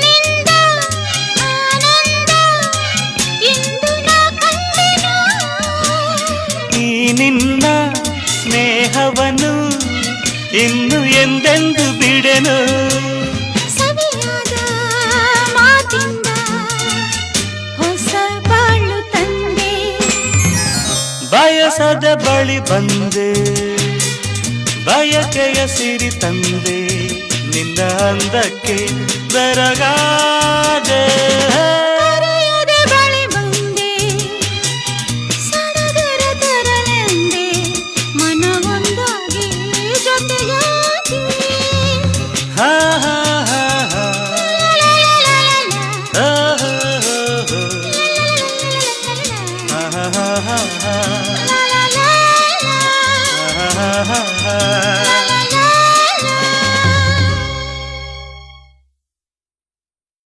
ನಿಂದ ಆನಂದ ಇಂದು ನಾ ಕಂಡೆನು. ಈ ನಿನ್ನ ಸ್ನೇಹವನ್ನು ಇನ್ನು ಎಂದೆಂದು ಬಿಡೆನು. ಸವಿಯಾದ ಮಾತಿಂದ ಹೊಸ ಬಾಳು ತಂದೆ. ಬಯಸದ ಬಳಿ ಬಂದೆ, ಬಯಕೆಯ ಸಿರಿ ತಂದೆ, ನಿನ್ನ ಅಂದಕ್ಕೆ ಬೆರಗಾದೆ.